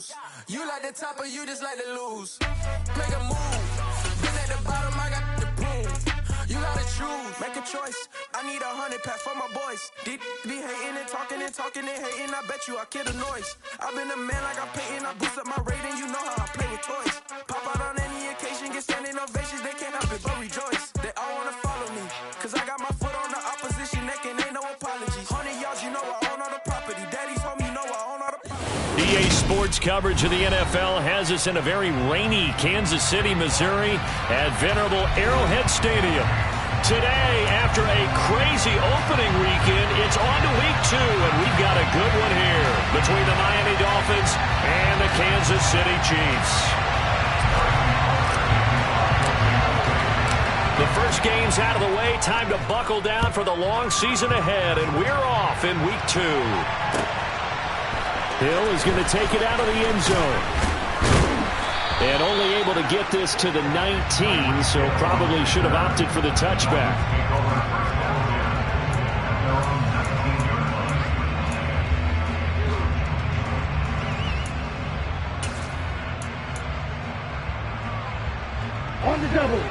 lose. You like the top or you just like to lose. Make a move. Been at the bottom, I got the prove. You gotta choose, make a choice. I need 100 pack for my boys. Be hating and talking and hating. I bet you I kill the noise. I've been a man like I'm painting. I boost up my rating. You know how I play with toys. Pop out on any occasion, get standing ovations. They can't help it but rejoice. They all wanna follow me, cause I got my foot on the opposition neck and ain't no apologies. 100 yards, you know I own all the property. Daddy's home, you know I own all the property. EA Sports coverage of the NFL has us in a very rainy Kansas City, Missouri at venerable Arrowhead Stadium. Today, after a crazy opening weekend, it's on to week 2, and we've got a good one here between the Miami Dolphins and the Kansas City Chiefs. The first game's out of the way. Time to buckle down for the long season ahead, and we're off in week 2. Hill is going to take it out of the end zone. And only able to get this to the 19, so probably should have opted for the touchback. On the double.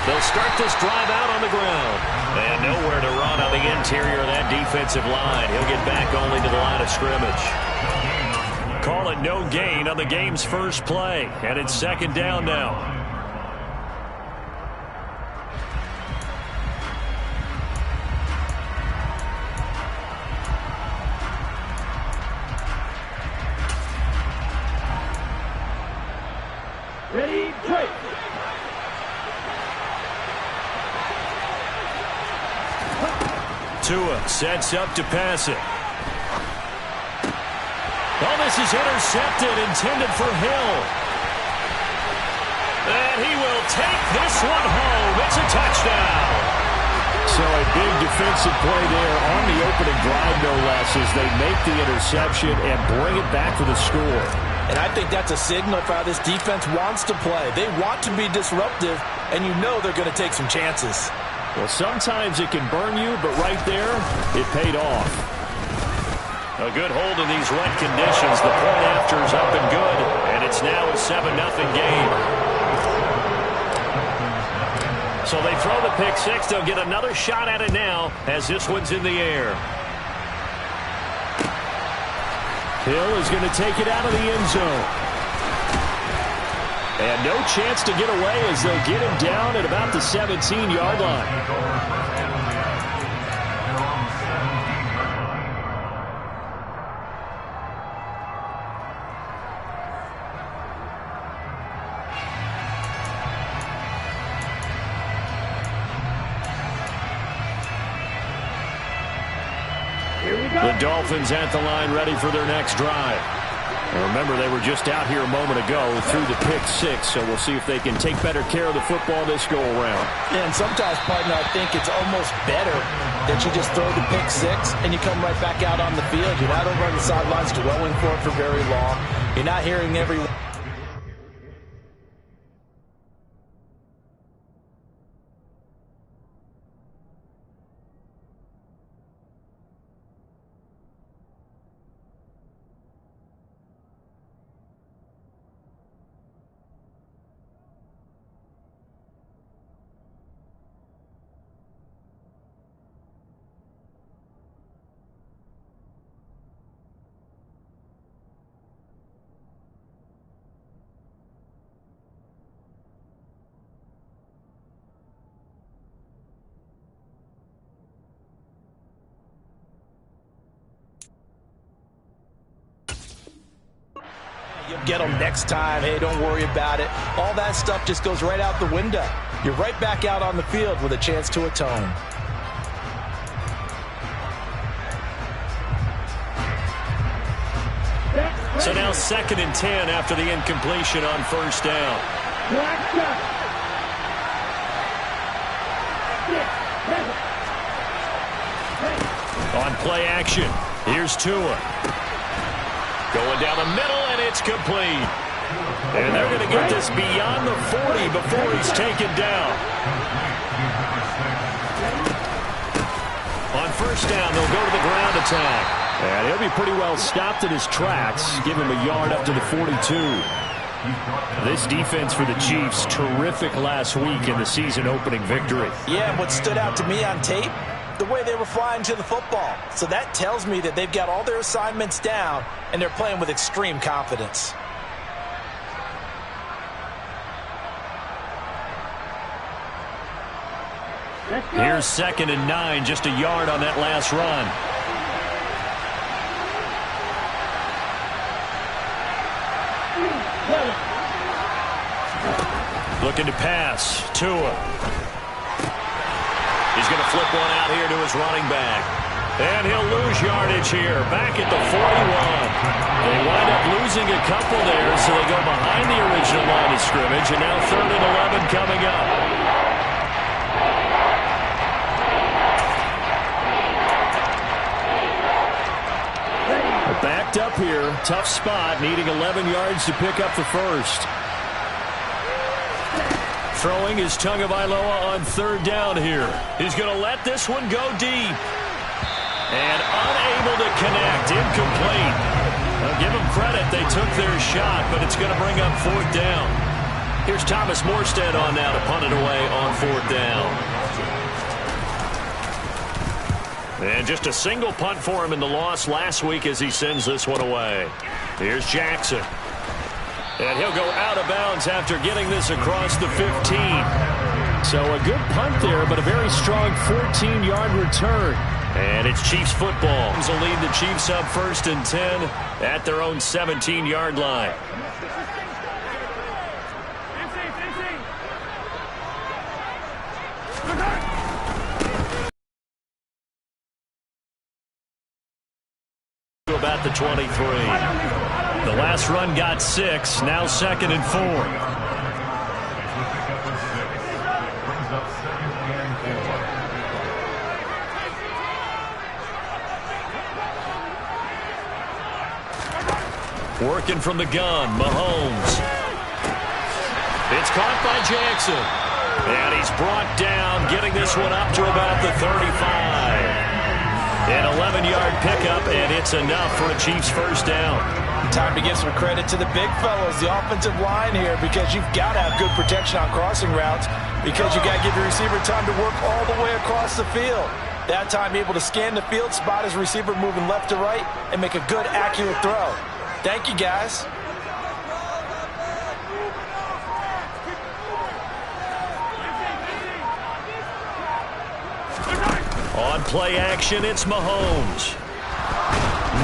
They'll start this drive out on the ground. And nowhere to run on the interior of that defensive line. He'll get back only to the line of scrimmage. Call it no gain on the game's first play. And it's second down now. Ready, play. Tua sets up to pass it. Oh, this is intercepted, intended for Hill. And he will take this one home. It's a touchdown. So a big defensive play there on the opening drive, no less, as they make the interception and bring it back for the score. And I think that's a signal for how this defense wants to play. They want to be disruptive, and you know they're going to take some chances. Well, sometimes it can burn you, but right there, it paid off. A good hold in these wet conditions. The point after is up and good, and it's now a 7-0 game. So they throw the pick six. They'll get another shot at it now as this one's in the air. Hill is going to take it out of the end zone. And no chance to get away as they'll get him down at about the 17-yard line. The Dolphins at the line ready for their next drive. And remember, they were just out here a moment ago through the pick six, so we'll see if they can take better care of the football this go-around. And sometimes, partner, I think it's almost better that you just throw the pick six and you come right back out on the field. You're not over on the sidelines dwelling for it for very long. You're not hearing everyone. You'll get them next time. Hey, don't worry about it. All that stuff just goes right out the window. You're right back out on the field with a chance to atone. So now 2nd and 10 after the incompletion on first down. On play action, here's Tua. Going down the middle, and it's complete. And they're going to get this beyond the 40 before he's taken down. On first down, they'll go to the ground attack. And he'll be pretty well stopped in his tracks. Give him a yard up to the 42. This defense for the Chiefs, terrific last week in the season-opening victory. Yeah, and what stood out to me on tape, the way they were flying to the football. So that tells me that they've got all their assignments down, and they're playing with extreme confidence. Here's 2nd and 9, just a yard on that last run. Looking to pass. Tua. He's going to flip one out here to his running back. And he'll lose yardage here. Back at the 41. They wind up losing a couple there, so they go behind the original line of scrimmage. And now 3rd and 11 coming up. Backed up here. Tough spot. Needing 11 yards to pick up the first. Throwing is Tagovailoa on 3rd down here. He's going to let this one go deep. And unable to connect. Incomplete. I'll give them credit. They took their shot, but it's going to bring up 4th down. Here's Thomas Morstead on now to punt it away on 4th down. And just a single punt for him in the loss last week as he sends this one away. Here's Jackson. And he'll go out of bounds after getting this across the 15. So a good punt there, but a very strong 14-yard return. And it's Chiefs football. Will lead the Chiefs up 1st and 10 at their own 17-yard line. About the 23. The last run got 6. Now 2nd and 4. Working from the gun, Mahomes. It's caught by Jackson. And he's brought down, getting this one up to about the 35. An 11-yard pickup, and it's enough for a Chiefs first down. Time to give some credit to the big fellows, the offensive line here, because you've got to have good protection on crossing routes, because you've got to give your receiver time to work all the way across the field. That time able to scan the field, spot his receiver moving left to right, and make a good, accurate throw. Thank you, guys. On play action, it's Mahomes.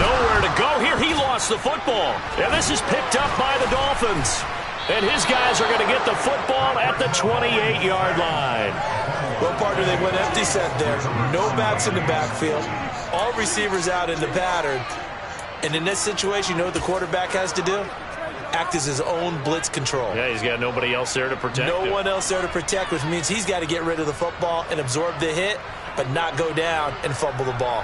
Nowhere to go here. He lost the football. And this is picked up by the Dolphins. And his guys are going to get the football at the 28-yard line. Well, partner, they went empty set there. No backs in the backfield. All receivers out in the pattern. And in this situation, you know what the quarterback has to do? Act as his own blitz control. Yeah, he's got nobody else there to protect him. No one else there to protect, which means he's got to get rid of the football and absorb the hit, but not go down and fumble the ball.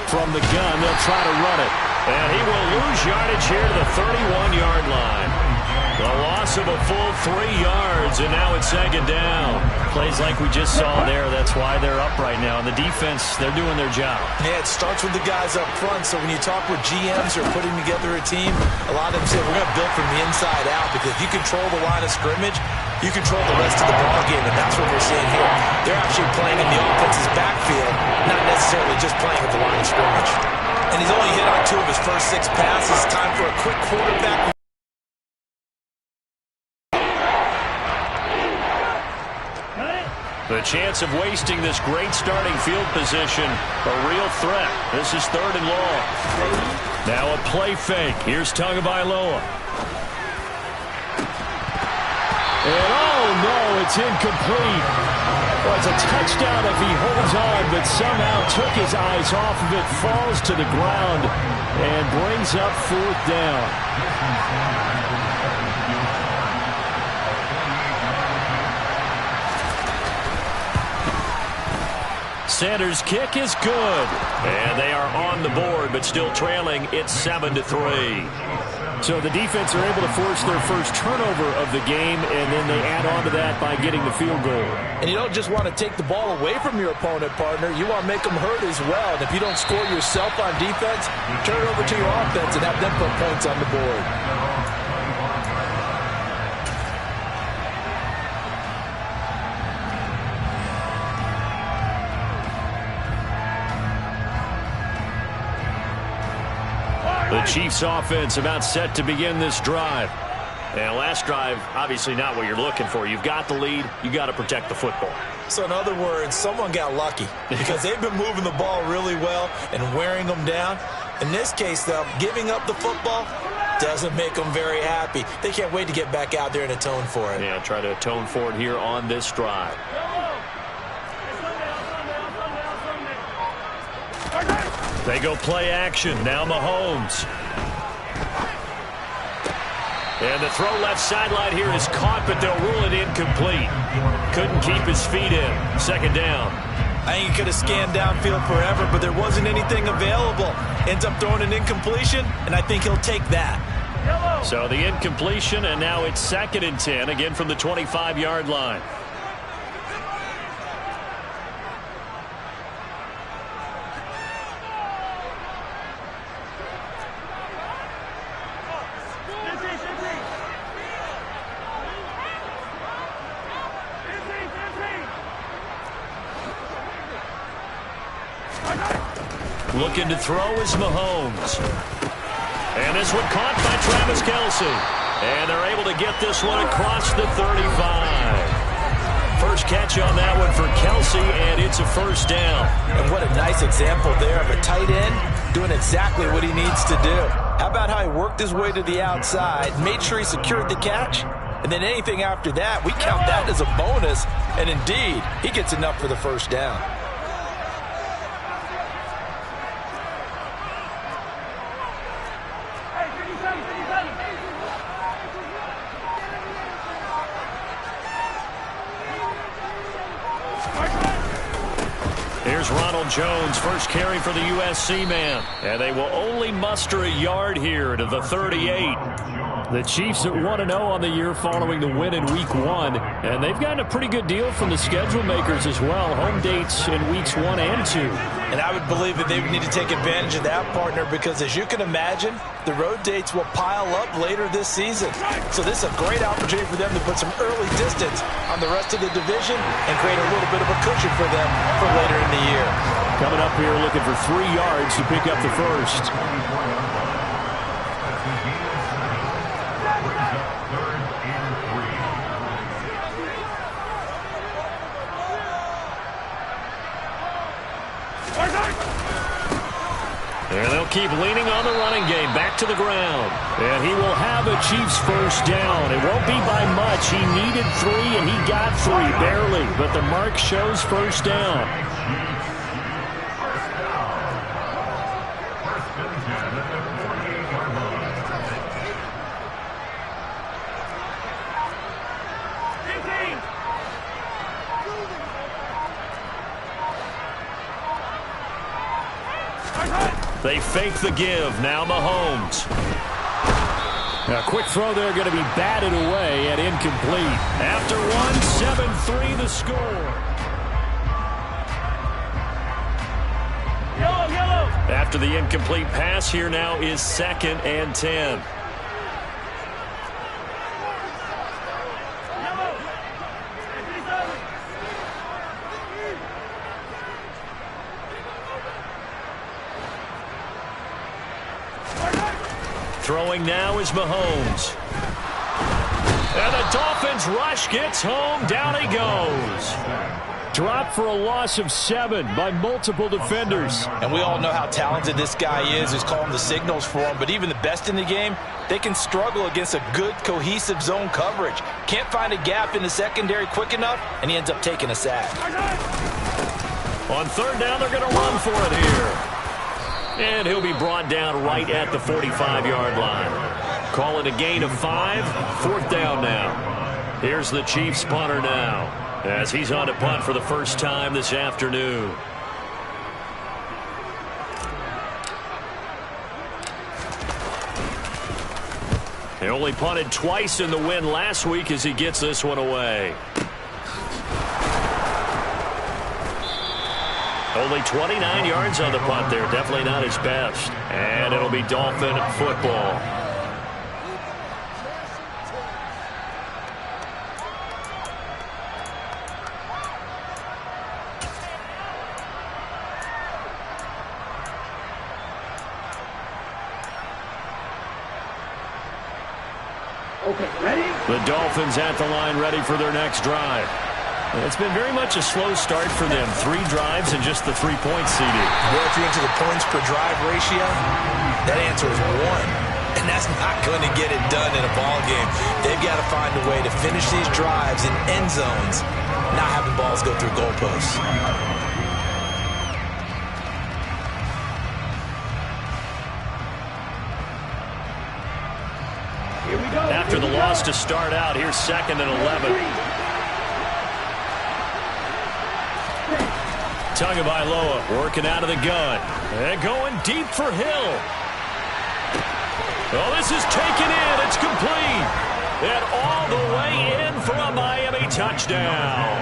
From the gun, they'll try to run it. And he will lose yardage here to the 31-yard line. The loss of a full 3 yards, and now it's 2nd down. Plays like we just saw there. That's why they're up right now. And the defense, they're doing their job. Yeah, it starts with the guys up front. So when you talk with GMs who are putting together a team, a lot of them say, we're going to build from the inside out, because if you control the line of scrimmage, you control the rest of the ball game, and that's what we're seeing here. They're actually playing in the offense's backfield, not necessarily just playing at the line of scrimmage. And he's only hit on 2 of his first 6 passes. Time for a quick quarterback. The chance of wasting this great starting field position, a real threat. This is 3rd and long. Now a play fake. Here's Tagovailoa. And oh no, it's incomplete. Well, it's a touchdown if he holds on, but somehow took his eyes off of it, falls to the ground, and brings up 4th down. Sanders' kick is good. And they are on the board, but still trailing. It's 7-3. So the defense are able to force their first turnover of the game, and then they add on to that by getting the field goal. And you don't just want to take the ball away from your opponent, partner. You want to make them hurt as well. And if you don't score yourself on defense, turn it over to your offense and have them put points on the board. The Chiefs offense about set to begin this drive. And last drive, obviously not what you're looking for. You've got the lead. You got to protect the football. So in other words, someone got lucky because they've been moving the ball really well and wearing them down. In this case, though, giving up the football doesn't make them very happy. They can't wait to get back out there and atone for it. Yeah, try to atone for it here on this drive. They go play action. Now Mahomes. And the throw left sideline here is caught, but they'll rule it incomplete. Couldn't keep his feet in. Second down. I think he could have scanned downfield forever, but there wasn't anything available. Ends up throwing an incompletion, and I think he'll take that. So the incompletion, and now it's 2nd and 10, again from the 25-yard line. Looking to throw is Mahomes. And this one caught by Travis Kelce. And they're able to get this one across the 35. First catch on that one for Kelce, and it's a first down. And what a nice example there of a tight end doing exactly what he needs to do. How about how he worked his way to the outside, made sure he secured the catch, and then anything after that, we count that as a bonus. And indeed, he gets enough for the first down. Here's Ronald Jones, first carry for the USC man. And they will only muster a yard here to the 38. The Chiefs at 1-0 on the year following the win in Week 1. And they've gotten a pretty good deal from the schedule makers as well. Home dates in Weeks 1 and 2. And I would believe that they would need to take advantage of that, partner, because as you can imagine, the road dates will pile up later this season. So this is a great opportunity for them to put some early distance on the rest of the division and create a little bit of a cushion for them for later in the year. Coming up here looking for 3 yards to pick up the first. And they'll keep leaning on the running game. Back to the ground. And he will have a Chiefs first down. It won't be by much. He needed 3, and he got 3, barely. But the mark shows first down. They fake the give. Now Mahomes. A quick throw there going to be batted away and incomplete. After 7-3 the score. After the incomplete pass, here now is 2nd and 10. Throwing now is Mahomes. And the Dolphins rush gets home. Down he goes. Dropped for a loss of 7 by multiple defenders. And we all know how talented this guy is, who's calling the signals for him. But even the best in the game, they can struggle against a good, cohesive zone coverage. Can't find a gap in the secondary quick enough, and he ends up taking a sack. On 3rd down, they're going to run for it here. And he'll be brought down right at the 45-yard line. Call it a gain of 5. 4th down now. Here's the Chiefs punter now, as he's on to punt for the first time this afternoon. He only punted twice in the win last week as he gets this one away. Only 29 yards on the punt there. Definitely not his best. And it'll be Dolphin football. Okay, ready? The Dolphins at the line, ready for their next drive. It's been very much a slow start for them. 3 drives and just the 3 points seeded. Well, if you're into the points per drive ratio, that answer is 1. And that's not going to get it done in a ball game. They've got to find a way to finish these drives in end zones, not having balls go through goalposts. Here we go. After the loss to start out, here's 2nd and 11. Tagovailoa working out of the gun. And going deep for Hill. Oh, this is taken in. It's complete. And all the way in for a Miami touchdown.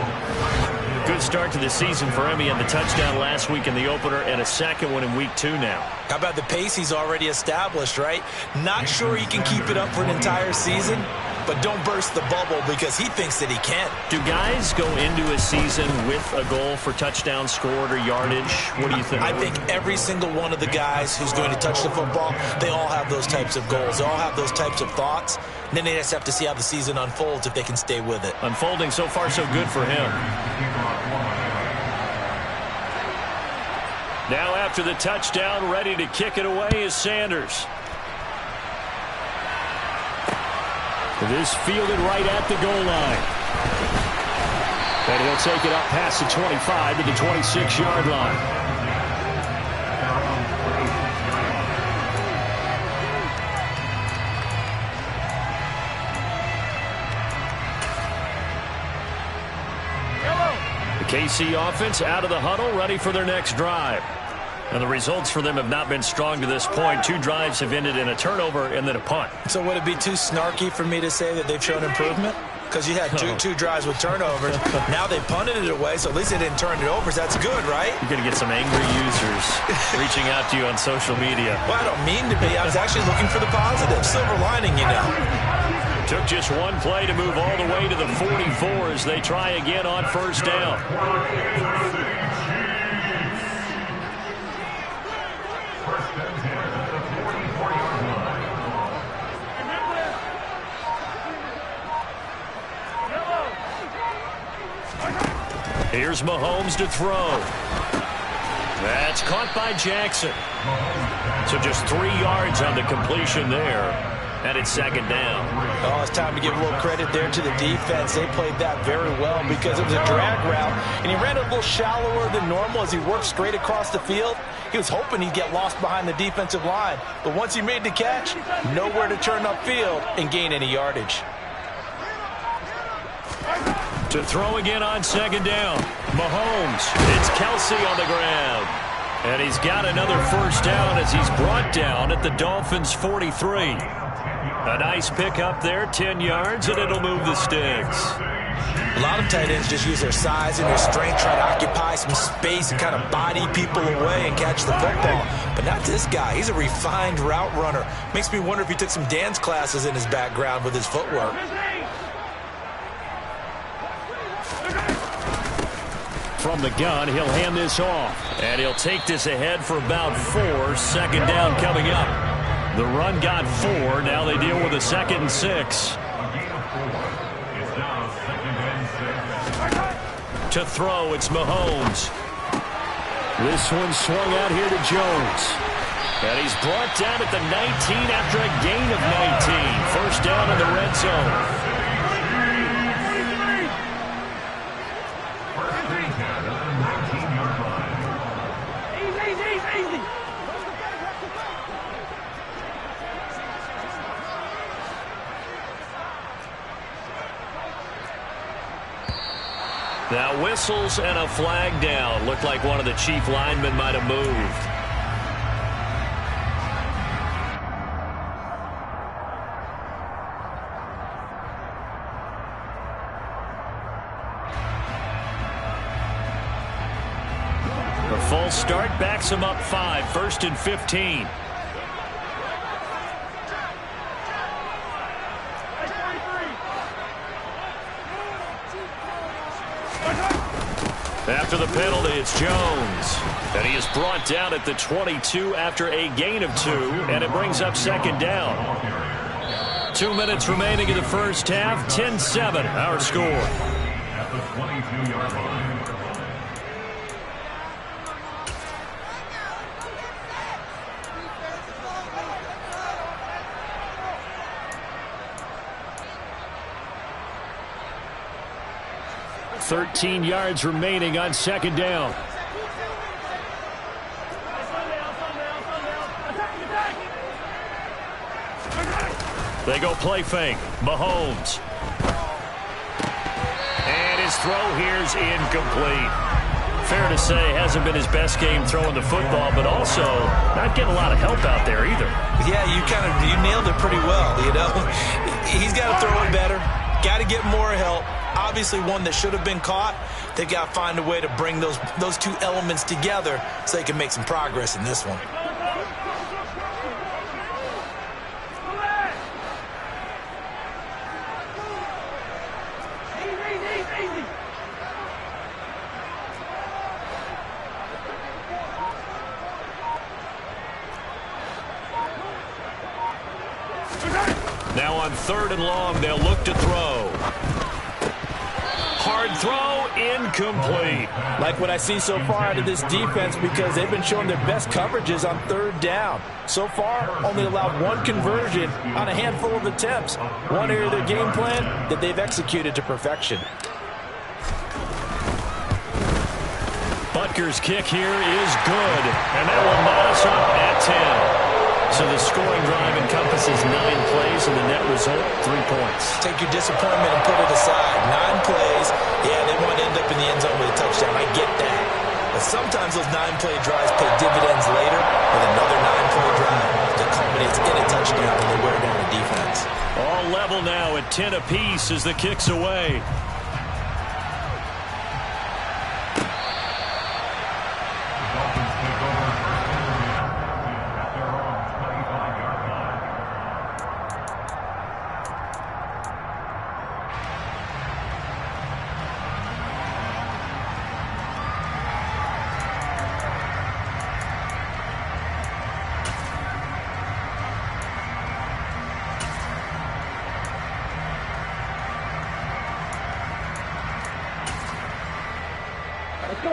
Good start to the season for him. He had the touchdown last week in the opener and a second one in week 2 now. How about the pace he's already established, right? Not sure he can keep it up for an entire season, but don't burst the bubble because he thinks that he can. Do guys go into a season with a goal for touchdown scored or yardage? What do you think? I think every single one of the guys who's going to touch the football, they all have those types of goals. They all have those types of thoughts. And then they just have to see how the season unfolds if they can stay with it. Unfolding so far so good for him. Now after the touchdown, ready to kick it away is Sanders. This fielded right at the goal line. And he'll take it up past the 25 to the 26-yard line. The KC offense out of the huddle, ready for their next drive. And the results for them have not been strong to this point. 2 drives have ended in a turnover and then a punt. So would it be too snarky for me to say that they've shown improvement? Because you had two drives with turnovers. Now they punted it away, so at least they didn't turn it over. So that's good, right? You're going to get some angry users reaching out to you on social media. Well, I don't mean to be. I was actually looking for the positive. Silver lining, you know. Took just one play to move all the way to the 44 as they try again on first down. Here's Mahomes to throw. That's caught by Jackson. So just 3 yards on the completion there. And it's 2nd down. Oh, it's time to give a little credit there to the defense. They played that very well because it was a drag route, and he ran a little shallower than normal as he worked straight across the field. He was hoping he'd get lost behind the defensive line, but once he made the catch, nowhere to turn upfield and gain any yardage. To throw again on 2nd down. Mahomes. It's Kelsey on the ground. And he's got another first down as he's brought down at the Dolphins' 43. A nice pickup there, 10 yards, and it'll move the sticks. A lot of tight ends just use their size and their strength, try to occupy some space and kind of body people away and catch the football. But not this guy. He's a refined route runner. Makes me wonder if he took some dance classes in his background with his footwork. From the gun, he'll hand this off. And he'll take this ahead for about 4. 2nd down coming up. The run got 4. Now they deal with a 2nd and 6. To throw, it's Mahomes. This one swung out here to Jones. And he's brought down at the 19 after a gain of 19. First down in the red zone. Now whistles and a flag down. Looked like one of the chief linemen might have moved. false start backs them up 5, 1st and 15. After the penalty, it's Jones. And he is brought down at the 22 after a gain of 2, and it brings up 2nd down. 2 minutes remaining in the first half, 10-7 our score. At the 22-yard line. $13 yards remaining on 2nd down. They go play fake. Mahomes. And his throw here's incomplete. Fair to say, hasn't been his best game throwing the football, but also not getting a lot of help out there either. Yeah, you nailed it pretty well, you know. He's got to throw it better. Got to get more help. Obviously one that should have been caught. They've got to find a way to bring those two elements together so they can make some progress in this one. Now on 3rd and long, they'll look to throw. Hard throw, incomplete. Like what I see so far out of this defense, because they've been showing their best coverages on 3rd down. So far, only allowed 1 conversion on a handful of attempts. One area of their game plan that they've executed to perfection. Butker's kick here is good, and that will knot us up at 10. So the scoring drive encompasses 9 plays, and the net result, 3 points. Take your disappointment and put it aside. 9 plays. Yeah, they want to end up in the end zone with a touchdown. I get that. But sometimes those 9-play drives pay dividends later with another 9-play drive that culminates in a touchdown, and they wear down the defense. All level now at 10 apiece as the kick's away.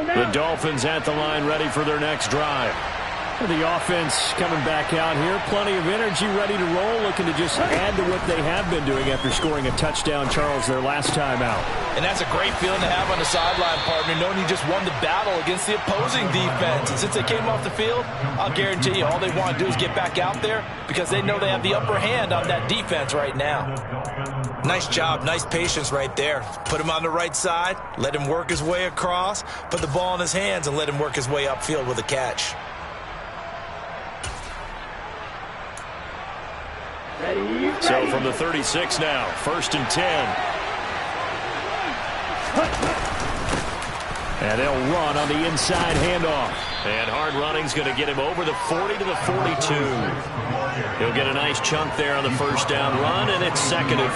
The Dolphins at the line, ready for their next drive. The offense coming back out here. Plenty of energy, ready to roll, looking to just add to what they have been doing after scoring a touchdown, Charles, their last time out. And that's a great feeling to have on the sideline, partner, knowing you just won the battle against the opposing defense. And since they came off the field, I'll guarantee you all they want to do is get back out there because they know they have the upper hand on that defense right now. Nice job, nice patience right there. Put him on the right side, let him work his way across, put the ball in his hands, and let him work his way upfield with a catch. So from the 36 now, 1st and 10. And they'll run on the inside handoff. And hard running's going to get him over the 40 to the 42. He'll get a nice chunk there on the 1st down run, and it's 2nd and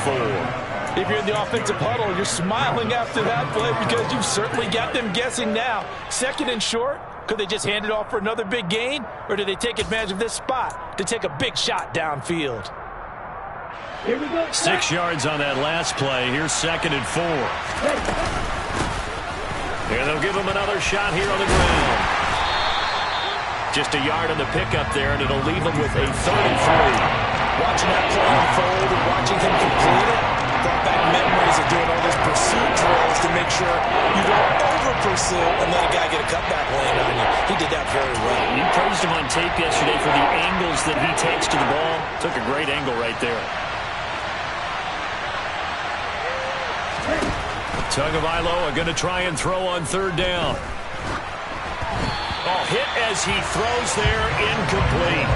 4. If you're in the offensive huddle, you're smiling after that play because you've certainly got them guessing now. 2nd and short. Could they just hand it off for another big gain? Or do they take advantage of this spot to take a big shot downfield? 6 yards on that last play. Here's 2nd and 4. And they'll give him another shot here on the ground. Just a yard on the pickup there, and it'll leave him with a 3rd and 3. Watching that play unfold and watching him complete it brought back memories of doing all those pursuit drills to make sure you don't over-pursue and let a guy get a cutback lane on you. He did that very well. You praised him on tape yesterday for the angles that he takes to the ball. Took a great angle right there. Tagovailoa going to try and throw on 3rd down. Oh, hit as he throws there, incomplete.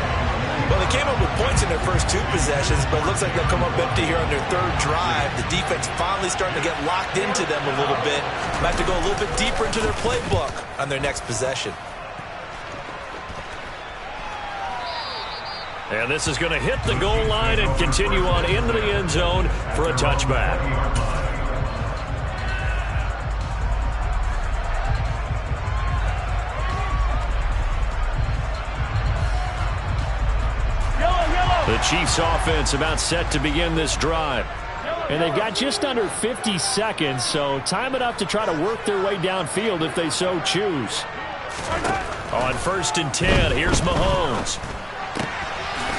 Well, they came up with points in their first 2 possessions, but it looks like they'll come up empty here on their 3rd drive. The defense finally starting to get locked into them a little bit. Might have to go a little bit deeper into their playbook on their next possession. And this is going to hit the goal line and continue on into the end zone for a touchback. The Chiefs offense about set to begin this drive. And they've got just under 50 seconds, so time enough to try to work their way downfield if they so choose. On 1st and 10, here's Mahomes.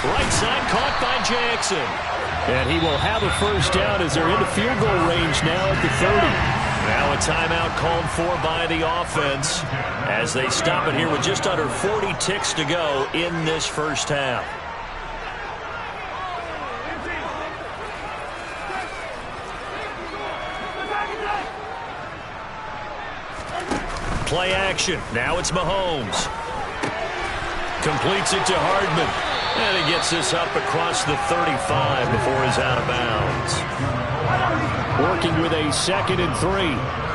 Right side caught by Jackson. And he will have a first down as they're into field goal range now at the 30. Now a timeout called for by the offense as they stop it here with just under 40 ticks to go in this first half. Play action. Now it's Mahomes. Completes it to Hardman. And he gets this up across the 35 before he's out of bounds. Working with a 2nd and 3.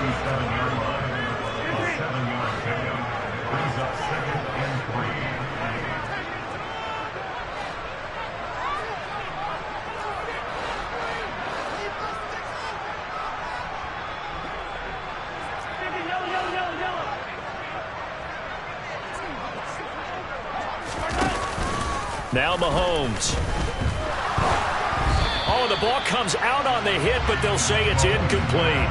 Now Mahomes. Oh, the ball comes out on the hit, but they'll say it's incomplete.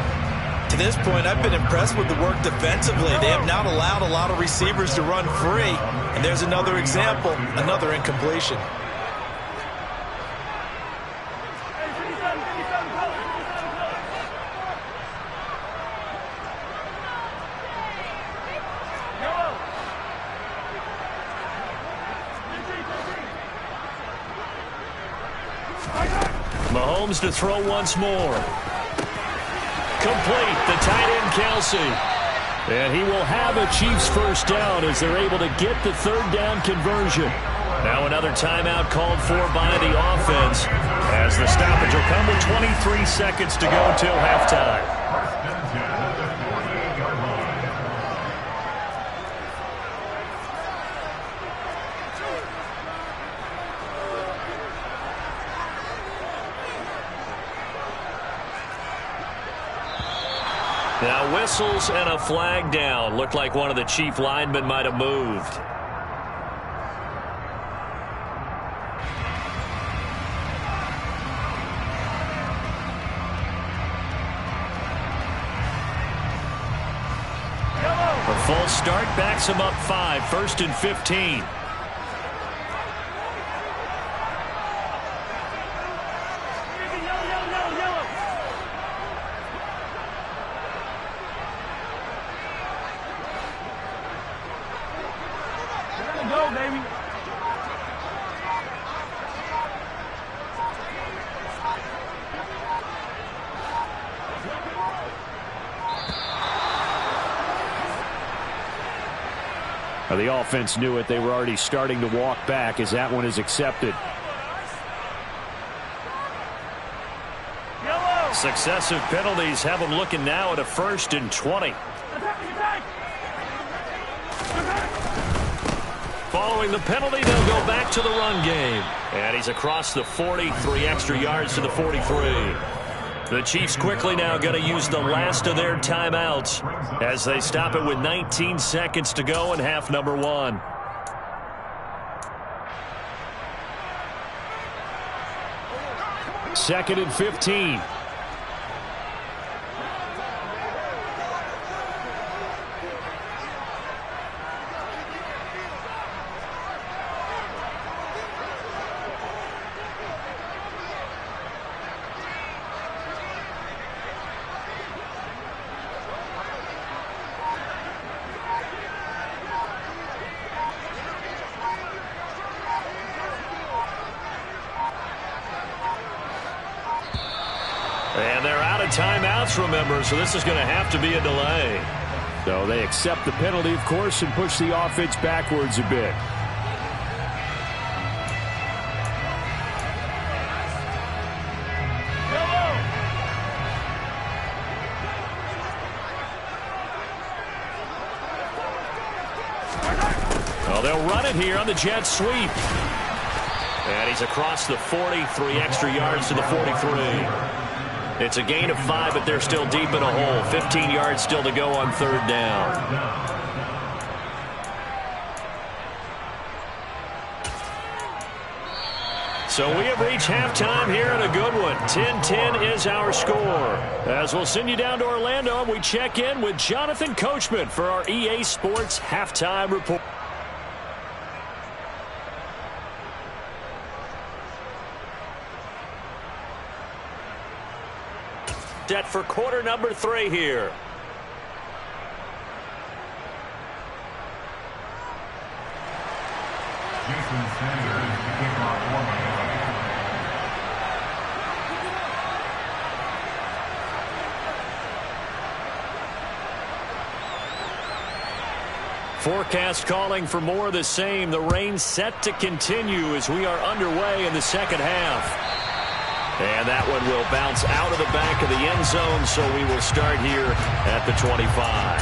To this point, I've been impressed with the work defensively. They have not allowed a lot of receivers to run free. And there's another example, another incompletion. Mahomes to throw once more. Complete. The tight end, Kelsey. And he will have a Chiefs first down as they're able to get the 3rd down conversion. Now another timeout called for by the offense as the stoppage will come with 23 seconds to go till halftime. Now whistles and a flag down. Looked like one of the Chief linemen might have moved. A full start backs him up 5. 1st and 15. The offense knew it. They were already starting to walk back as that one is accepted. Successive penalties have them looking now at a 1st and 20. Following the penalty, they'll go back to the run game. And he's across the 40, 3 extra yards to the 43. The Chiefs quickly now going to use the last of their timeouts as they stop it with 19 seconds to go in half number 1. Second and 15. And they're out of timeouts, remember, so this is going to have to be a delay. So they accept the penalty, of course, and push the offense backwards a bit. Well, they'll run it here on the jet sweep. And he's across the 40, 3 extra yards to the 43. It's a gain of 5, but they're still deep in a hole. 15 yards still to go on third down. So we have reached halftime here in a good one. 10-10 is our score. As we'll send you down to Orlando, we check in with Jonathan Coachman for our EA Sports Halftime Report. Set for quarter number 3 here. Forecast calling for more of the same. The rain set to continue as we are underway in the second half. And that one will bounce out of the back of the end zone, so we will start here at the 25.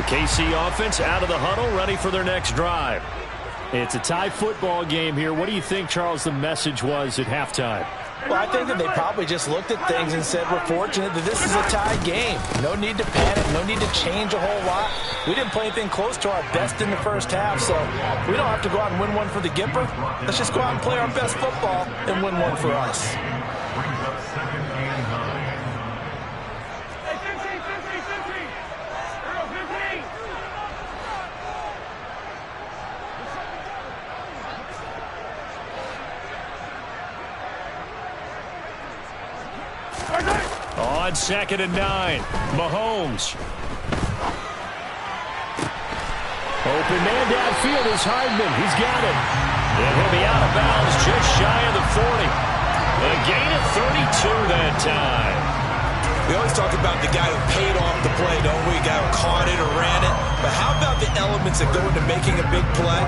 KC offense out of the huddle, ready for their next drive. It's a tie football game here. What do you think, Charles, the message was at halftime? Well, I think that they probably just looked at things and said, we're fortunate that this is a tie game. No need to panic, no need to change a whole lot. We didn't play anything close to our best in the first half, so we don't have to go out and win one for the Gipper. Let's just go out and play our best football and win one for us. On 2nd and 9, Mahomes. Open man downfield is Hardman. He's got it. And he'll be out of bounds just shy of the 40. A gain of 32 that time. We always talk about the guy who paid off the play, don't we? The guy who caught it or ran it. But how about the elements that go into making a big play?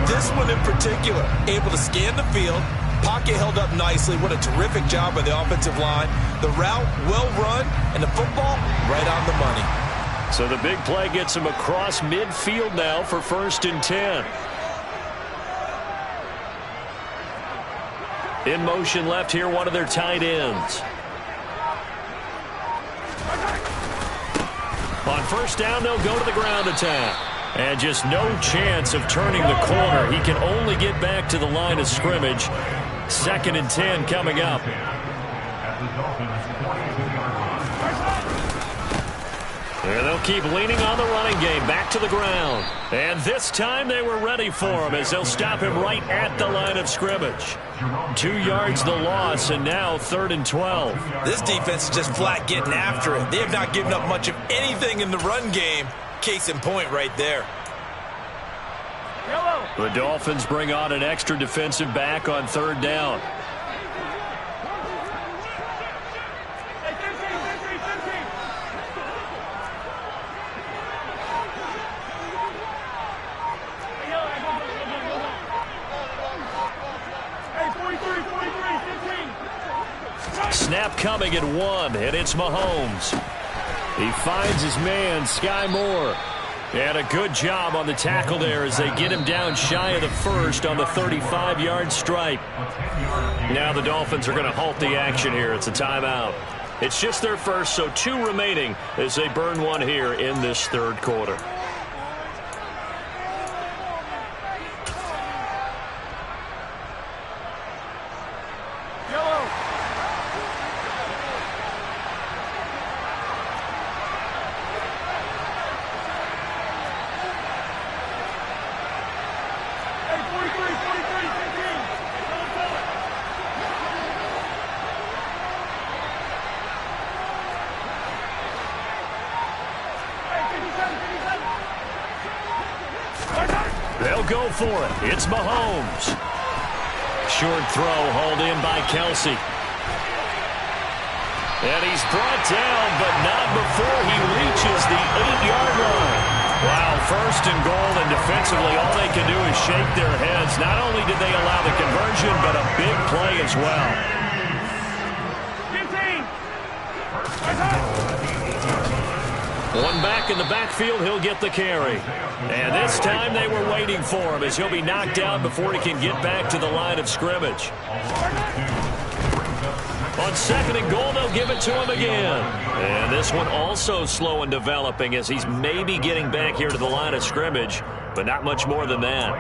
This one in particular, able to scan the field. Pocket held up nicely. What a terrific job by the offensive line. The route, well run, and the football, right on the money. So the big play gets him across midfield now for 1st and 10. In motion left here, one of their tight ends. On 1st down, they'll go to the ground attack. And just no chance of turning the corner. He can only get back to the line of scrimmage. 2nd and 10 coming up. And they'll keep leaning on the running game. Back to the ground. And this time they were ready for him as they'll stop him right at the line of scrimmage. 2 yards the loss, and now 3rd and 12. This defense is just flat getting after it. They have not given up much of anything in the run game. Case in point right there. The Dolphins bring on an extra defensive back on 3rd down. Snap coming at 1, and it's Mahomes. He finds his man, Sky Moore. And a good job on the tackle there as they get him down shy of the 1st on the 35-yard stripe. Now the Dolphins are going to halt the action here. It's a timeout. It's just their first, so 2 remaining as they burn one here in this 3rd quarter. They'll go for it. It's Mahomes. Short throw hauled in by Kelsey. And he's brought down, but not before he reaches the 8-yard line. Wow, first and goal, and defensively all they can do is shake their heads. Not only did they allow the conversion, but a big play as well. 15. One back in the backfield, he'll get the carry. And this time they were waiting for him as he'll be knocked down before he can get back to the line of scrimmage. On second and goal, they'll give it to him again. And this one also slow in developing as he's maybe getting back here to the line of scrimmage, but not much more than that.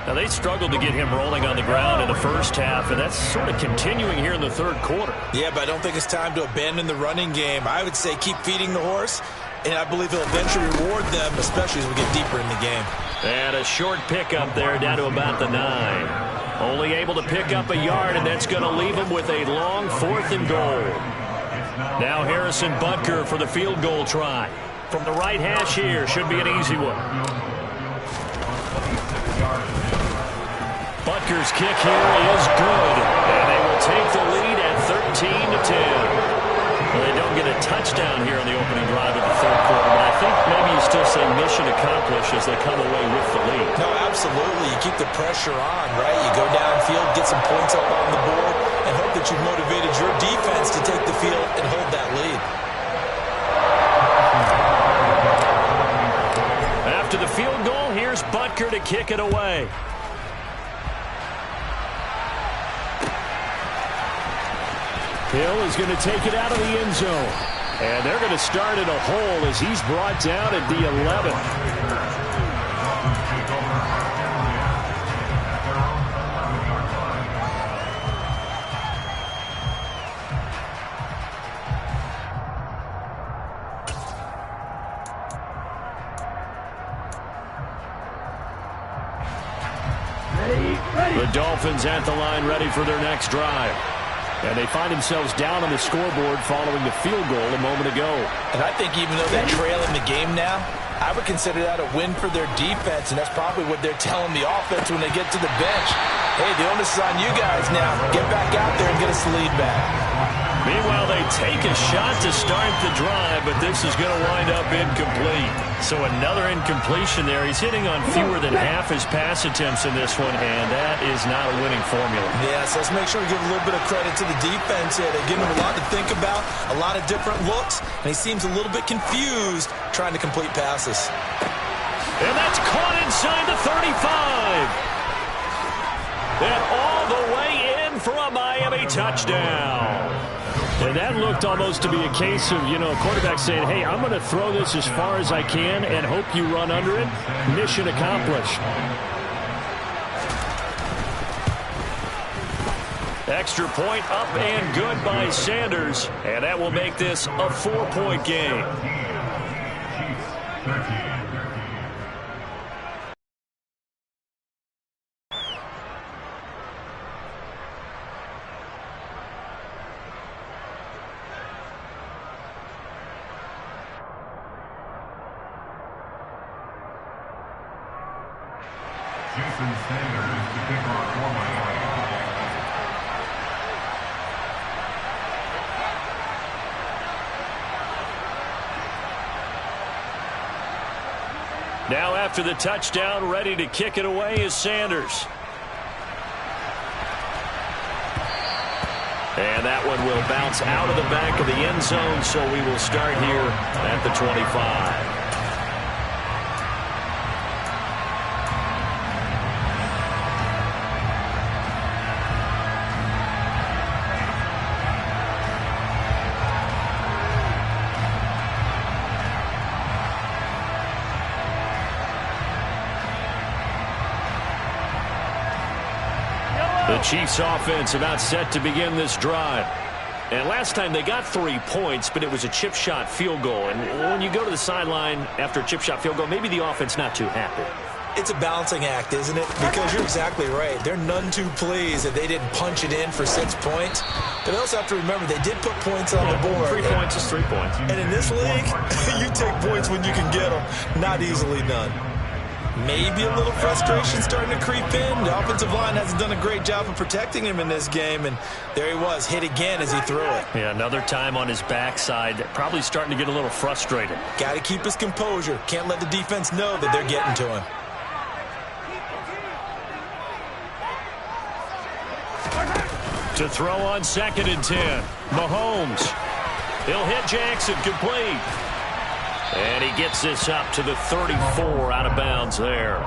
Now, they struggled to get him rolling on the ground in the first half, and that's sort of continuing here in the third quarter. Yeah, but I don't think it's time to abandon the running game. I would say keep feeding the horse, and I believe he'll eventually reward them, especially as we get deeper in the game. And a short pickup there down to about the 9. Only able to pick up a yard, and that's going to leave him with a long 4th and goal. Now Harrison Butker for the field goal try. From the right hash here, should be an easy one. Butker's kick here is good, and they will take the lead at 13-10. Well, they don't get a touchdown here in the opening drive of the third quarter, but I think maybe you still say mission accomplished as they come away with the lead. No, absolutely. You keep the pressure on, right? You go downfield, get some points up on the board, and hope that you've motivated your defense to take the field and hold that lead. After the field goal, here's Butker to kick it away. Hill is going to take it out of the end zone. And they're going to start at a hole as he's brought down at the 11. The Dolphins at the line ready for their next drive. And they find themselves down on the scoreboard following the field goal a moment ago. And I think even though they're trailing the game now, I would consider that a win for their defense, and that's probably what they're telling the offense when they get to the bench. Hey, the onus is on you guys now. Get back out there and get us the lead back. Meanwhile, they take a shot to start the drive, but this is going to wind up incomplete. So another incompletion there. He's hitting on fewer than half his pass attempts in this one, and that is not a winning formula. Yes, let's make sure we give a little bit of credit to the defense here. They're giving him a lot to think about, a lot of different looks, and he seems a little bit confused trying to complete passes. And that's caught inside the 35. And all the way in for a Miami touchdown. And that looked almost to be a case of, a quarterback saying, hey, I'm going to throw this as far as I can and hope you run under it. Mission accomplished. Extra point up and good by Sanders. And that will make this a 4-point game. Now after the touchdown, ready to kick it away is Sanders. And that one will bounce out of the back of the end zone, so we will start here at the 25. The Chiefs offense about set to begin this drive. And last time they got 3 points, but it was a chip shot field goal. And when you go to the sideline after a chip shot field goal, maybe the offense not too happy. It's a balancing act, isn't it? Because you're exactly right. They're none too pleased that they didn't punch it in for 6 points. But they also have to remember they did put points on the board. 3 points is 3 points. And in this league, you take points when you can get them. Not easily done. Maybe a little frustration starting to creep in. The offensive line hasn't done a great job of protecting him in this game, and there he was, hit again as he threw it. Yeah, another time on his backside, probably starting to get a little frustrated. Got to keep his composure. Can't let the defense know that they're getting to him. To throw on 2nd and 10, Mahomes. He'll hit Jackson, complete. And he gets this up to the 34, out of bounds there.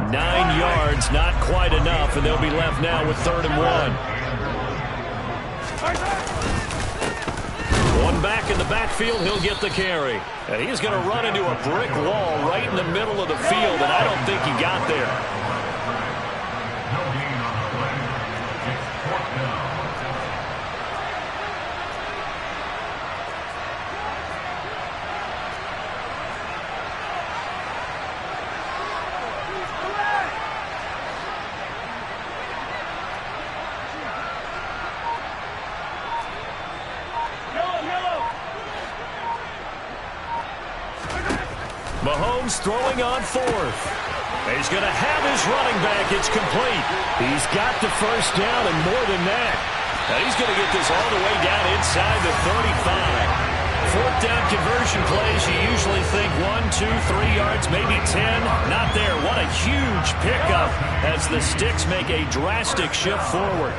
9 yards, not quite enough, and they'll be left now with 3rd and 1. One back in the backfield, he'll get the carry. And he's going to run into a brick wall right in the middle of the field, and I don't think he got there. Mahomes throwing on 4th. He's going to have his running back. It's complete. He's got the first down and more than that. Now he's going to get this all the way down inside the 35. 4th down conversion plays, you usually think 1, 2, 3 yards, maybe 10. Not there. What a huge pickup as the Sticks make a drastic shift forward.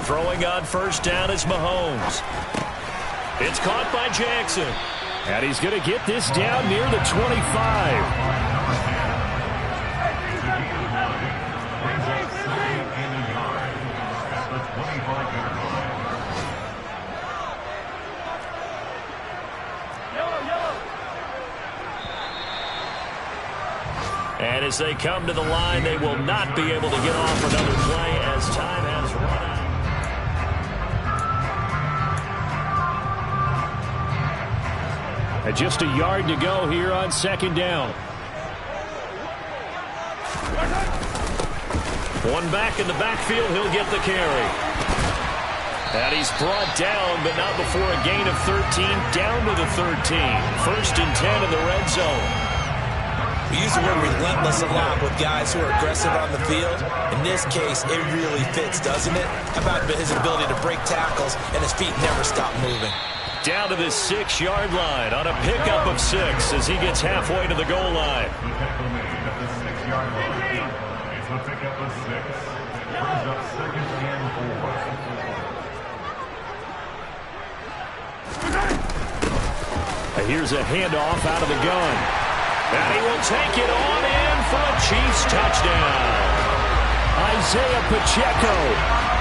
Throwing on 1st down is Mahomes. It's caught by Jackson. And he's going to get this down near the 25. And as they come to the line, they will not be able to get off another play as time has run out. And just a yard to go here on 2nd down. One back in the backfield, he'll get the carry. And he's brought down, but not before a gain of 13, down to the 13. 1st and 10 in the red zone. We use the word relentless a lot with guys who are aggressive on the field. In this case, it really fits, doesn't it? How about his ability to break tackles and his feet never stop moving? Down to the 6-yard line on a pickup of 6 as he gets halfway to the goal line. And here's a handoff out of the gun. And he will take it on in for a Chiefs touchdown. Isaiah Pacheco,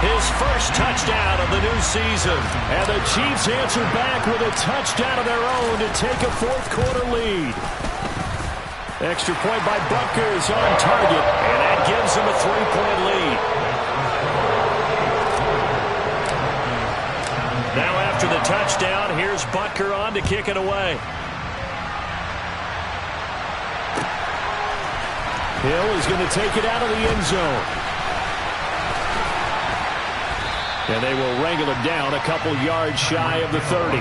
his first touchdown of the new season. And the Chiefs answer back with a touchdown of their own to take a 4th-quarter lead. Extra point by Butker is on target, and that gives them a 3-point lead. Now after the touchdown, here's Butker on to kick it away. Hill is going to take it out of the end zone. And they will wrangle it down a couple yards shy of the 30.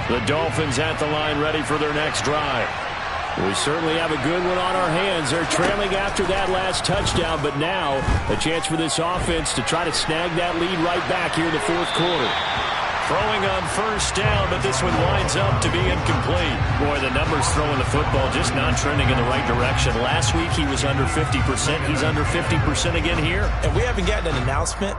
The Dolphins at the line ready for their next drive. We certainly have a good one on our hands. They're trailing after that last touchdown, but now a chance for this offense to try to snag that lead right back here in the 4th quarter. Throwing on 1st down, but this one winds up to be incomplete. Boy, the numbers throwing the football just not trending in the right direction. Last week he was under 50%. He's under 50% again here. And we haven't gotten an announcement,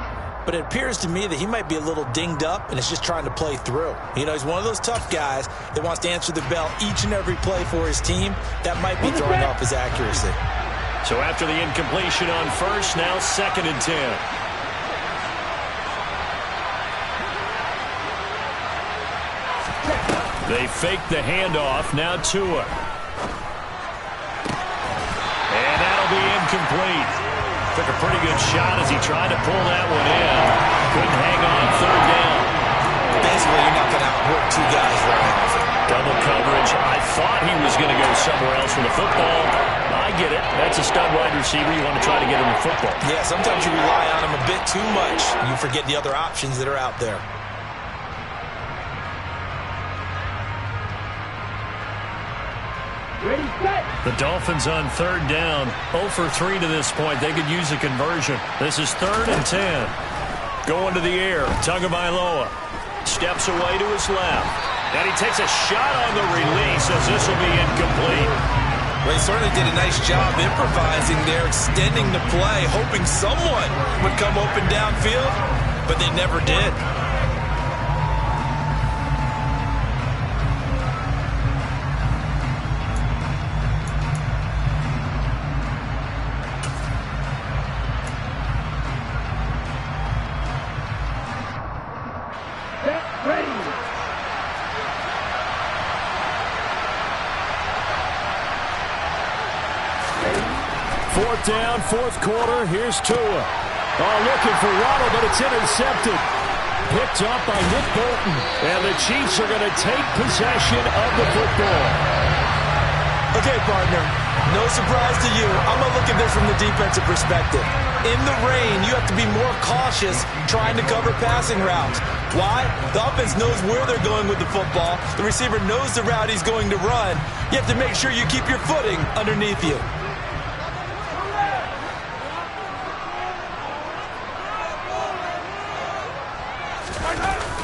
but it appears to me that he might be a little dinged up and is just trying to play through. You know, he's one of those tough guys that wants to answer the bell each and every play for his team. That might be throwing off his accuracy. So after the incompletion on 1st, now 2nd and 10. They fake the handoff. Now Tua. incomplete. Took a pretty good shot as he tried to pull that one in. Couldn't hang on third down. Basically, you're not going to outwork two guys very often. Double coverage. I thought he was going to go somewhere else with the football. I get it. That's a stud wide receiver. You want to try to get him the football. Yeah, sometimes you rely on him a bit too much. You forget the other options that are out there. The Dolphins on third down. 0 for 3 to this point. They could use a conversion. This is 3rd and 10. Going to the air. Tagovailoa steps away to his left. And he takes a shot on the release as this will be incomplete. Well, he certainly did a nice job improvising there, extending the play, hoping someone would come open downfield, but they never did. Fourth down, fourth quarter. Here's Tua. Looking for Waddle, but it's intercepted. Picked up by Nick Bolton. And the Chiefs are going to take possession of the football. Okay, partner, no surprise to you. I'm going to look at this from the defensive perspective. In the rain, you have to be more cautious trying to cover passing routes. Why? The offense knows where they're going with the football. The receiver knows the route he's going to run. You have to make sure you keep your footing underneath you.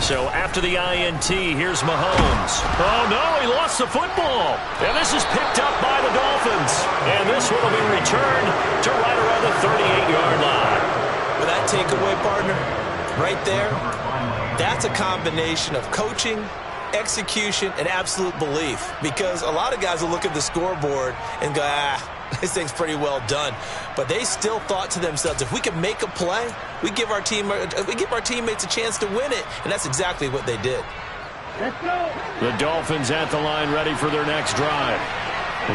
So after the INT, here's Mahomes. Oh, no, he lost the football. And this is picked up by the Dolphins. And this one will be returned to right around the 38-yard line. With that takeaway, partner, right there, that's a combination of coaching, execution, and absolute belief. Because a lot of guys will look at the scoreboard and go, this thing's pretty well done. But they still thought to themselves, if we can make a play, we give our teammates a chance to win it. And that's exactly what they did. Let's go. The Dolphins at the line ready for their next drive.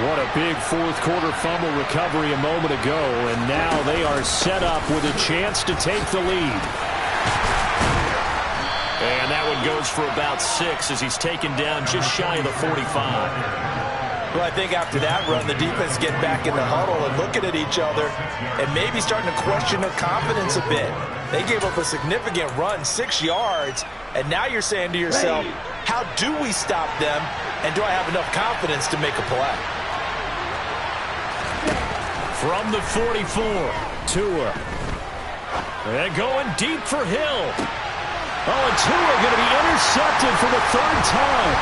What a big fourth quarter fumble recovery a moment ago. And now they are set up with a chance to take the lead. And that one goes for about 6 as he's taken down just shy of the 45. Well, I think after that run, the defense get back in the huddle and looking at each other and maybe starting to question their confidence a bit. They gave up a significant run, 6 yards, and now you're saying to yourself, how do we stop them, and do I have enough confidence to make a play? From the 44, Tua. And going deep for Hill. Oh, and Tua going to be intercepted for the 3rd time.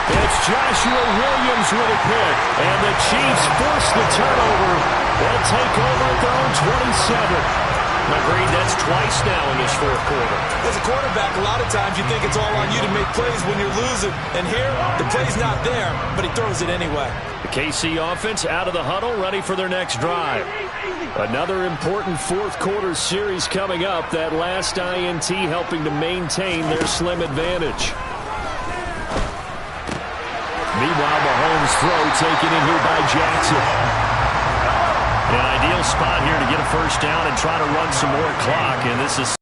It's Joshua Williams with a pick. And the Chiefs force the turnover. They'll take over at their own 27. Agreed, that's twice now in this fourth quarter. As a quarterback, a lot of times you think it's all on you to make plays when you're losing. And here, the play's not there, but he throws it anyway. The KC offense out of the huddle, ready for their next drive. Another important fourth quarter series coming up. That last INT helping to maintain their slim advantage. Meanwhile, Mahomes' throw taken in here by Jackson. An ideal spot here to get a first down and try to run some more clock. And this is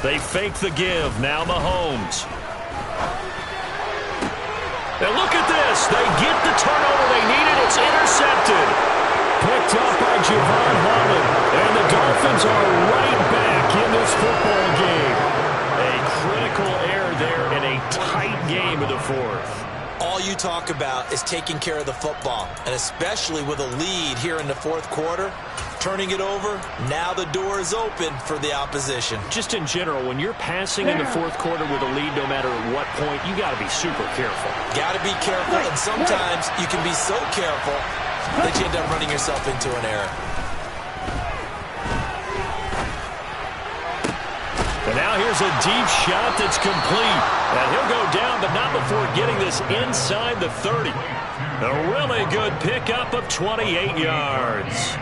they fake the give. Now Mahomes. And look at this. They get the turnover they needed. It's intercepted. Picked up by Javon Holland. And the Dolphins are right back in this football game. A critical error there in a tight game of the fourth. All you talk about is taking care of the football, and especially with a lead here in the fourth quarter, turning it over, now the door is open for the opposition. Just in general, when you're passing in the fourth quarter with a lead, no matter at what point, you got to be super careful. Got to be careful, and sometimes you can be so careful that you end up running yourself into an error. And now here's a deep shot that's complete. And he'll go down, but not before getting this inside the 30. A really good pickup of 28 yards.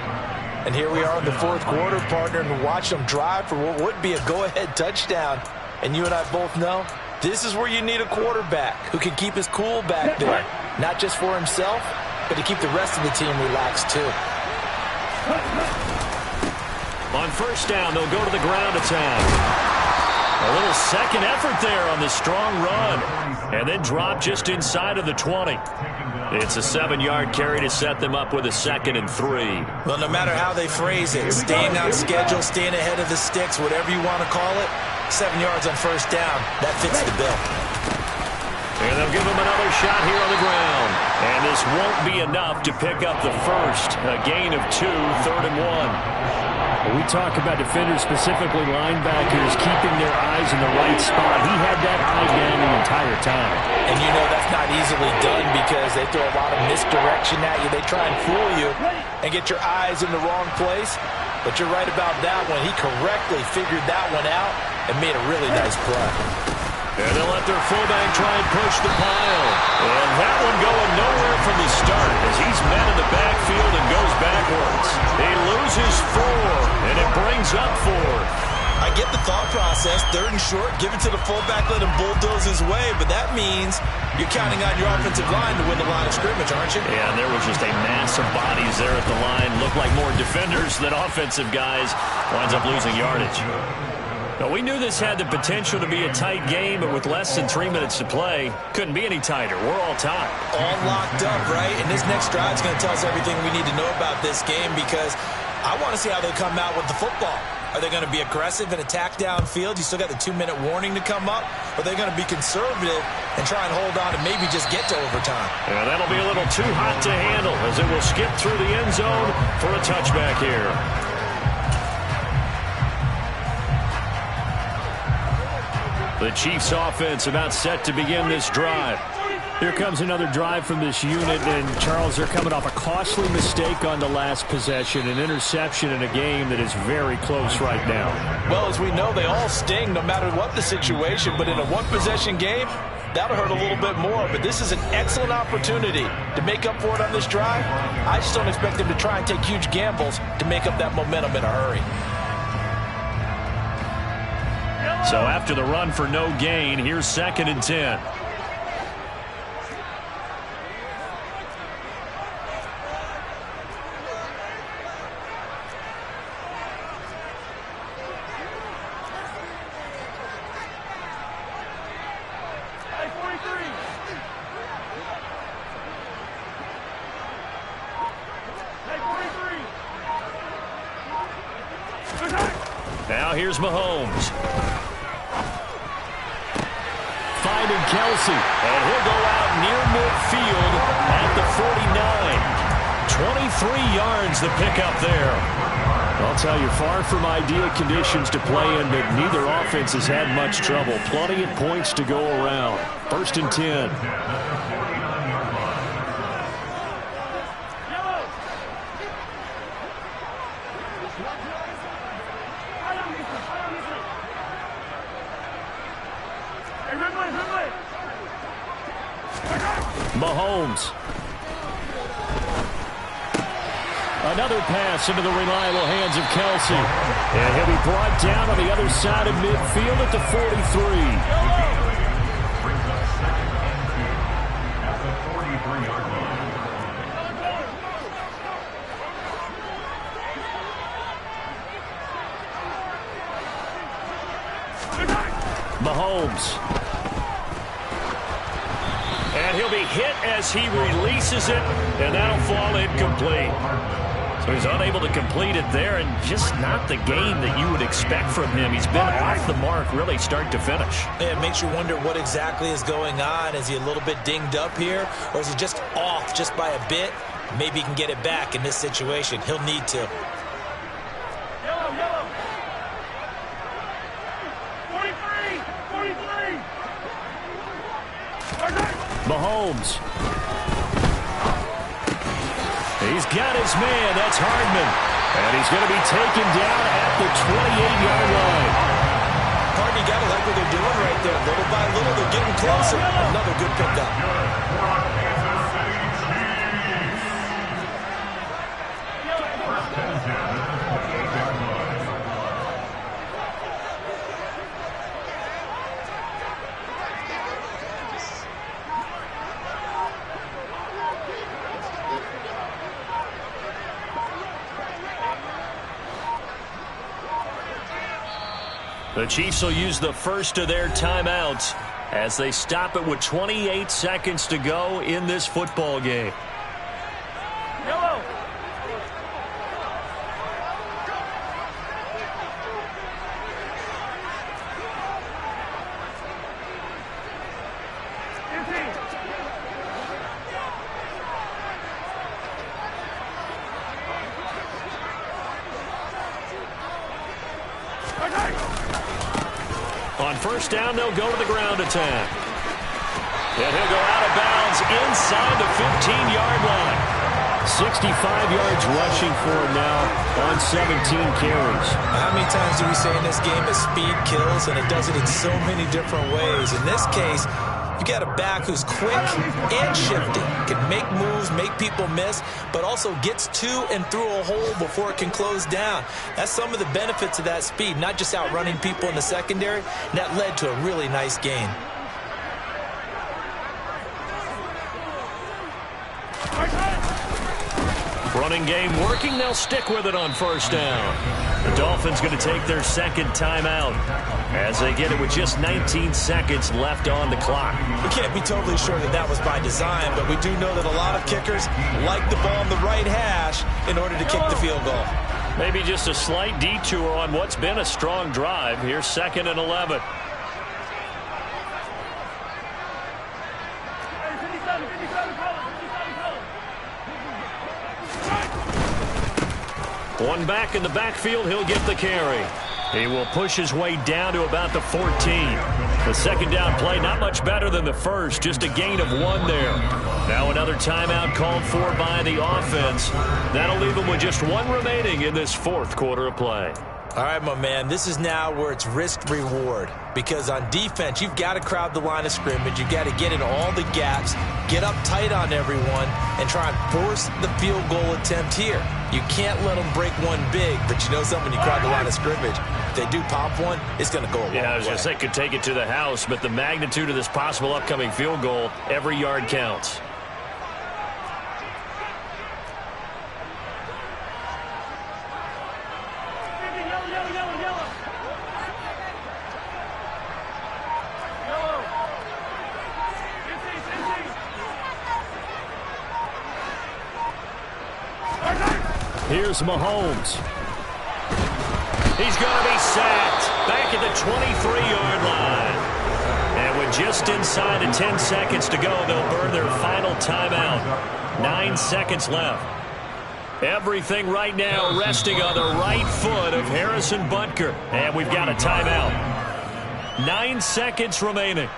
And here we are in the fourth quarter, partner, and watch them drive for what would be a go-ahead touchdown. And you and I both know this is where you need a quarterback who can keep his cool back there, not just for himself, but to keep the rest of the team relaxed too. On first down, they'll go to the ground attack. A little second effort there on the strong run, and then drop just inside of the 20. It's a 7-yard carry to set them up with a 2nd and 3. Well, no matter how they phrase it, staying on schedule, staying ahead of the sticks, whatever you want to call it, 7 yards on first down, that fits the bill. And they'll give him another shot here on the ground. And this won't be enough to pick up the first. A gain of 2, 3rd and 1. We talk about defenders, specifically linebackers, keeping their eyes in the right spot. He had that eye down the entire time. And you know that's not easily done because they throw a lot of misdirection at you. They try and fool you and get your eyes in the wrong place. But you're right about that one. He correctly figured that one out and made a really nice play. And they'll let their fullback try and push the pile. And that one going nowhere from the start as he's met in the backfield and goes backwards. He loses 4, and it brings up 4. I get the thought process, 3rd and short, give it to the fullback, let him bulldoze his way, but that means you're counting on your offensive line to win the line of scrimmage, aren't you? Yeah, and there was just a mass of bodies there at the line. Looked like more defenders than offensive guys. Winds up losing yardage. But we knew this had the potential to be a tight game, but with less than 3 minutes to play, couldn't be any tighter. We're all tied. All locked up, right? And this next drive is going to tell us everything we need to know about this game because I want to see how they come out with the football. Are they going to be aggressive and attack downfield? You still got the 2-minute warning to come up? Or are they going to be conservative and try and hold on and maybe just get to overtime? Yeah, that'll be a little too hot to handle as it will skip through the end zone for a touchback here. The Chiefs offense about set to begin this drive. Here comes another drive from this unit, and Charles, they're coming off a costly mistake on the last possession, an interception in a game that is very close right now. Well, as we know, they all sting no matter what the situation, but in a one-possession game, that'll hurt a little bit more, but this is an excellent opportunity to make up for it on this drive. I just don't expect them to try and take huge gambles to make up that momentum in a hurry. So after the run for no gain, here's 2nd and 10. Now here's Mahomes. Finding Kelsey, and he'll go out near midfield at the 49. 23 yards the pickup there. I'll tell you, far from ideal conditions to play in, but neither offense has had much trouble. Plenty of points to go around. 1st and 10. Mahomes. Another pass into the reliable hands of Kelsey. And he'll be brought down on the other side of midfield at the 43. Brings up 2nd and 2 at the 43-yard line. Mahomes. And he'll be hit as he releases it, and that'll fall incomplete. So he's unable to complete it there, and just not the game that you would expect from him. He's been off the mark really start to finish. Yeah, it makes you wonder what exactly is going on. Is he a little bit dinged up here, or is he just off just by a bit? Maybe he can get it back in this situation. He'll need to. Mahomes. He's got his man. That's Hardman. And he's going to be taken down at the 28-yard line. Hardman, you got to like what they're doing right there. Little by little, they're getting closer. Another good pickup. First and 10. The Chiefs will use the first of their timeouts as they stop it with 28 seconds to go in this football game. On first down, they'll go to the ground attack. And he'll go out of bounds inside the 15-yard line. 65 yards rushing for him now on 17 carries. How many times do we say in this game that speed kills, and it does it in so many different ways? In this case, you got a back who's quick and shifty, can make moves, make people miss, but also gets to and through a hole before it can close down. That's some of the benefits of that speed, not just outrunning people in the secondary. And that led to a really nice gain. Running game working. They'll stick with it on first down. The Dolphins going to take their second timeout as they get it with just 19 seconds left on the clock. We can't be totally sure that that was by design, but we do know that a lot of kickers like the ball on the right hash in order to kick the field goal. Maybe just a slight detour on what's been a strong drive. Here's 2nd and 11. One back in the backfield, he'll get the carry. He will push his way down to about the 14. The second down play, not much better than the first, just a gain of 1 there. Now another timeout called for by the offense. That'll leave them with just 1 remaining in this 4th quarter of play. All right, my man, this is now where it's risk-reward. Because on defense, you've got to crowd the line of scrimmage. You've got to get in all the gaps, get up tight on everyone, and try and force the field goal attempt here. You can't let them break one big, but you know something, you crowd the line of scrimmage. If they do pop one, it's going to go a long way. Yeah, I was going to say, could take it to the house, but the magnitude of this possible upcoming field goal, every yard counts. Here's Mahomes. He's going to be sacked back at the 23-yard line. And with just inside of 10 seconds to go, they'll burn their final timeout. 9 seconds left. Everything right now resting on the right foot of Harrison Butker. And we've got a timeout. 9 seconds remaining.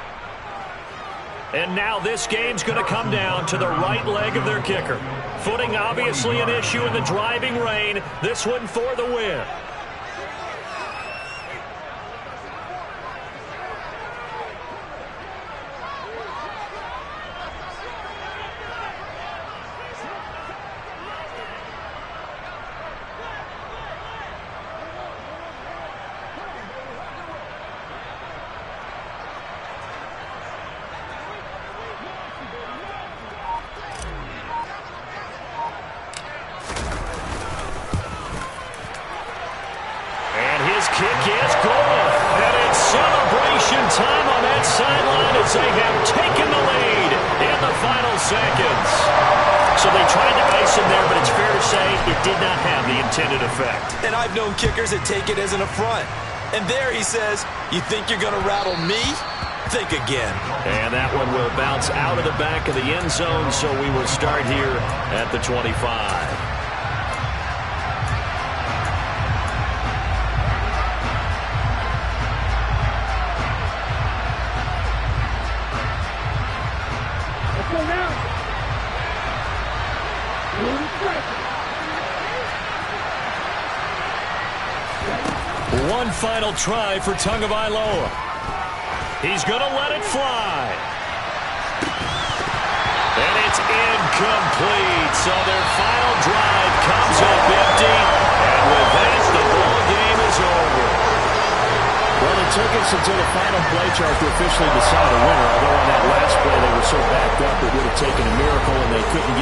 And now this game's going to come down to the right leg of their kicker. Footing obviously an issue in the driving rain. This one for the win. Kick is good, and it's celebration time on that sideline as they have taken the lead in the final seconds. So they tried to ice him there, but it's fair to say it did not have the intended effect. And I've known kickers that take it as an affront. And there he says, you think you're going to rattle me? Think again. And that one will bounce out of the back of the end zone, so we will start here at the 25. One final try for Tagovailoa. He's going to let it fly. And it's incomplete. So their final drive comes up empty. And with that, the ball game is over. Well, it took us until the final play chart to officially decide a winner. Although on that last play they were so backed up it would have taken a miracle and they couldn't get